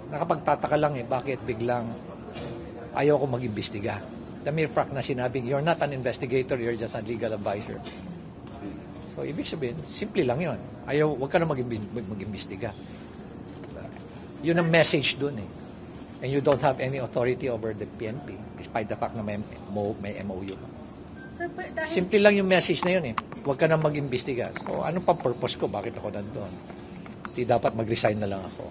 Nakapagtataka lang bakit biglang ayaw ko mag-imbestiga. The mere fact na sinabing, you're not an investigator, you're just a legal advisor. So, ibig sabihin, simple lang yon. Huwag ka na mag-imbestiga. Yun ang message dun eh. And you don't have any authority over the PNP, despite the fact na may MOU. Sir, dahil... Simple lang yung message na yun eh. Huwag ka na mag-imbestiga. So, anong pang purpose ko? Bakit ako nandun? Di dapat mag-resign na lang ako.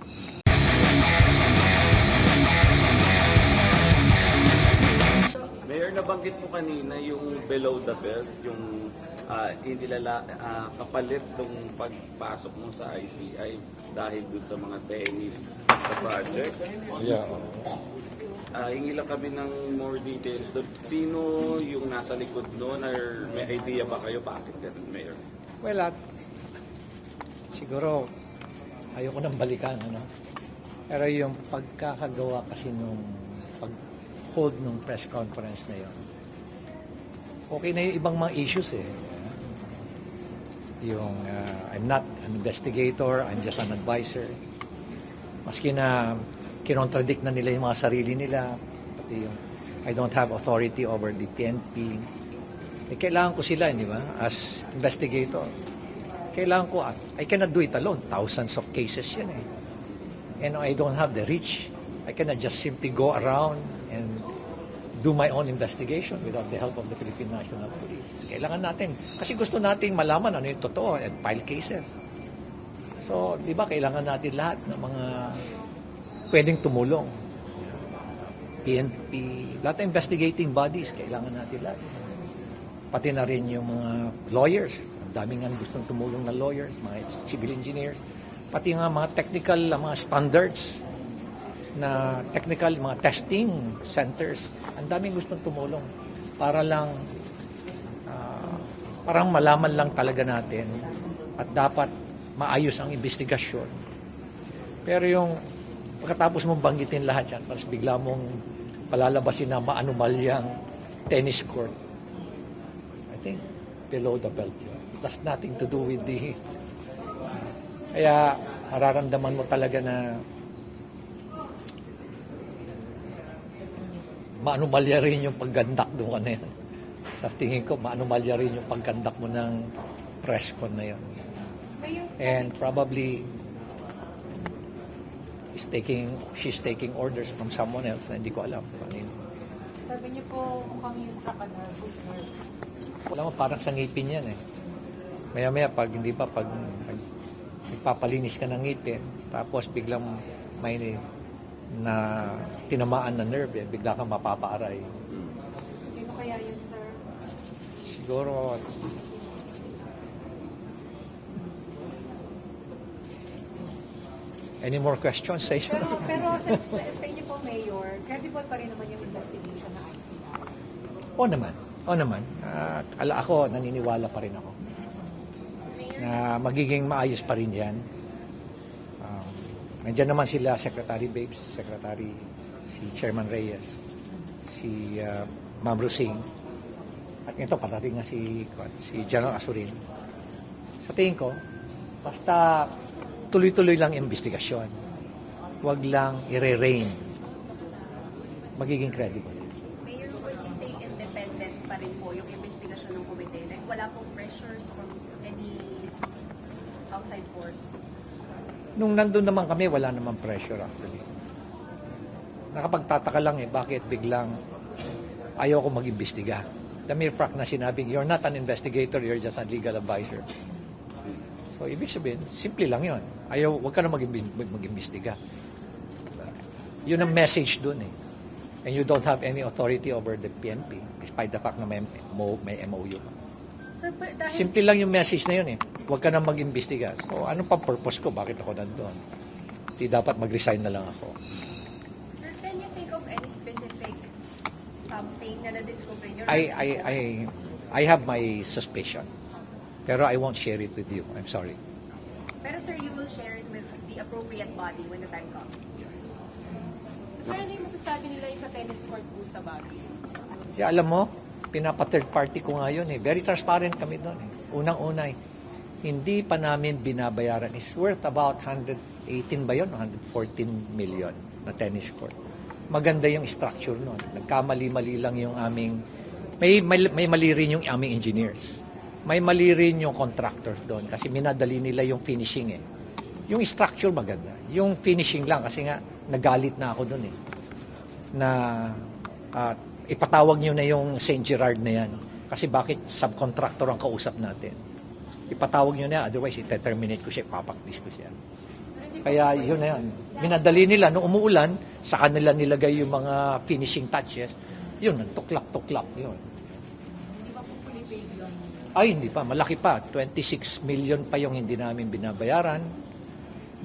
Mayor, nabanggit mo kanina yung below the belt, yung kapalit ng pagpasok mo sa ICI dahil dun sa mga tennis sa project. Yeah. Hingi lang kami ng more details doon. Sino yung nasa likod noon or may idea ba kayo bakit ganun, Mayor? Well, siguro ayoko nang balikan, ano? Pero yung pagkakagawa kasi nung pag-hold nung press conference na yon, okay na yung ibang mga issues eh. Yung I'm not an investigator, I'm just an advisor. Maski na kinontradict na nila yung mga sarili nila, pati yung I don't have authority over the PNP. Kailangan ko sila, di ba? As investigator. Kailangan ko, I cannot do it alone. Thousands of cases yan eh. And I don't have the reach. I cannot just simply go around and do my own investigation without the help of the Philippine National Police. Kailangan natin. Kasi gusto nating malaman ano yung totoo and file cases. So, di ba, kailangan natin lahat ng mga pwedeng tumulong. PNP, lahat ng investigating bodies, kailangan natin lahat. Pati na rin yung mga lawyers. Ang daming nga gustong tumulong na lawyers, mga civil engineers. Pati nga mga technical, mga standards na technical, mga testing centers. Ang daming gustong tumulong para lang parang malaman lang talaga natin at dapat maayos ang investigasyon. Pero yung pagkatapos mong banggitin lahat yan, tapos bigla mong palalabasin na maanumalyang tennis court, I think below the belt yun. It has nothing to do with the... Kaya mararamdaman mo talaga na maanumalya rin yung paggandak doon ka na yan. Sa tingin ko, maanumalya rin yung paggandak mo ng press con na yan. And probably she's taking orders from someone else na hindi ko alam. Sabi niyo po, mukhang yung struck na business. Wala mo, parang sa ngipin yan eh. Maya-maya, pag nagpapalinis ka ng ngipin, tapos biglang may na tinamaan na nerve, bigla kang mapapaaray. Sino kaya yun, sir? Siguro, any more questions? Pero sa inyo po, Mayor, credible pa rin naman yung investigation na ICI? Oo naman. Ako, naniniwala pa rin ako na magiging maayos pa rin yan. Nandiyan naman sila, Secretary Babes, si Chairman Reyes, si Ma'am Rusing, at ito parating nga si General Asurin. Sa tingin ko, basta tuloy-tuloy lang investigasyon. Huwag lang i-rein. Magiging credible. Mayor, would you say independent pa rin po yung investigasyon ng komite? Like, wala pong pressures from any outside force? Nung nandun naman kami, wala naman pressure actually. Nakapagtataka lang bakit biglang ayaw ko mag-imbestiga. The mere fact na sinabing, you're not an investigator, you're just a legal advisor. So, ibig sabihin, simple lang yun. Huwag ka na mag-imbestiga. Yun ang message dun eh. And you don't have any authority over the PNP, despite the fact na may MOU. Sir, dahil... Simple lang yung message na yun eh. Huwag ka na mag-imbestiga. So, anong pang purpose ko? Bakit ako nandun? Di dapat mag-resign na lang ako. Sir, can you think of any specific something na na-discover nyo? I have my suspicion. Pero I won't share it with you. I'm sorry. Pero sir, you will share it with the appropriate body when the time comes. Sir, ano yung masasabi nila yung sa tennis court po sa Baguio? Yeah, alam mo, pinapa-third party ko nga yun eh. Very transparent kami doon eh. Unang-una, hindi pa namin binabayaran. It's worth about 100 118 ba yun? 114 million na tennis court. Maganda yung structure nun. Nagkamali-mali lang yung aming, may mali rin yung aming engineers. May mali rin yung contractors doon kasi minadali nila yung finishing eh. Yung structure maganda. Yung finishing lang kasi nga nagalit na ako doon eh. Na ipatawag nyo na yung St. Gerard na yan. Kasi bakit subcontractor ang kausap natin? Ipatawag nyo na, otherwise ite-terminate ko siya, ipapaklis ko siya. Kaya yun na yan. Minadali nila, nung umuulan, sa kanila nilagay yung mga finishing touches. Yun, tuklap-tuklap yun. Hindi ba po fully paid yun? Ay, hindi pa. Malaki pa. 26 million pa yung hindi namin binabayaran.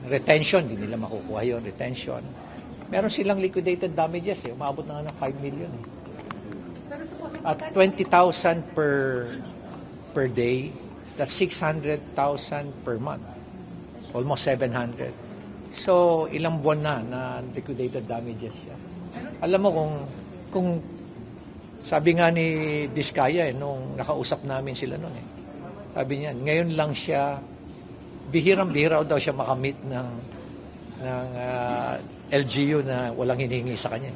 Retention, hindi nila makukuha yun. Retention. Meron silang liquidated damages. Umabot na nga ng 5 million. Pero supposedly, At 20,000 per day. That's 600,000 per month. Almost 700. So, ilang buwan na liquidated damages siya. Alam mo kung sabi nga ni Diskaya nung nakausap namin sila noon sabi niya, ngayon lang siya, bihirang-bihira daw siya makamit ng LGU na walang hinihingi sa kanya.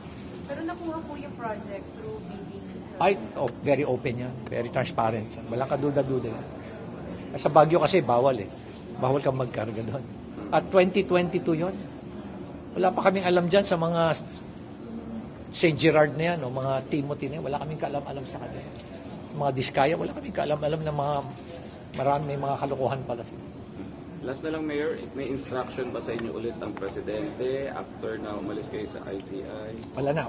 pero nakuha po yung project through bidding. Ay, very open yan. Very transparent. Walang kaduda-duda yan. Sa Baguio kasi bawal eh. Bawal kang magkarga doon. At 2022 yon. Wala pa kaming alam dyan sa mga St. Gerard na yan o mga Timothy na yan. Wala kaming kaalam-alam sa kanila. Sa mga Diskaya, wala kaming kaalam-alam na may mga kalokohan pala sila. Last na lang, Mayor, may instruction ba sa inyo ulit ang Presidente after na umalis kayo sa ICI? Wala na.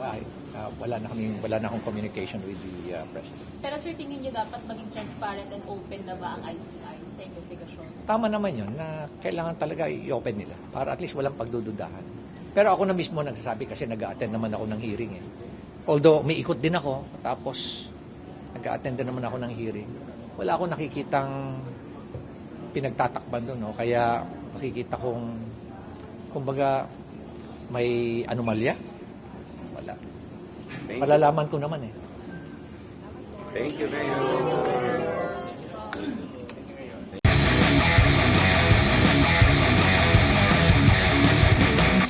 Wala na akong communication with the President. Pero sir, tingin niyo dapat maging transparent and open na ba ang ICI sa investigasyon? Tama naman yun na kailangan talaga i-open nila para at least walang pagdududahan. Pero ako na mismo nagsasabi kasi nag-a-attend naman ako ng hearing eh. Although may ikot din ako, tapos nag-a-attend din naman ako ng hearing. Wala akong nakikitang pinagtatakban doon. No? Kaya nakikita kong kumbaga may anomalya. Wala. Malalaman ko naman eh. Thank you, Mayor.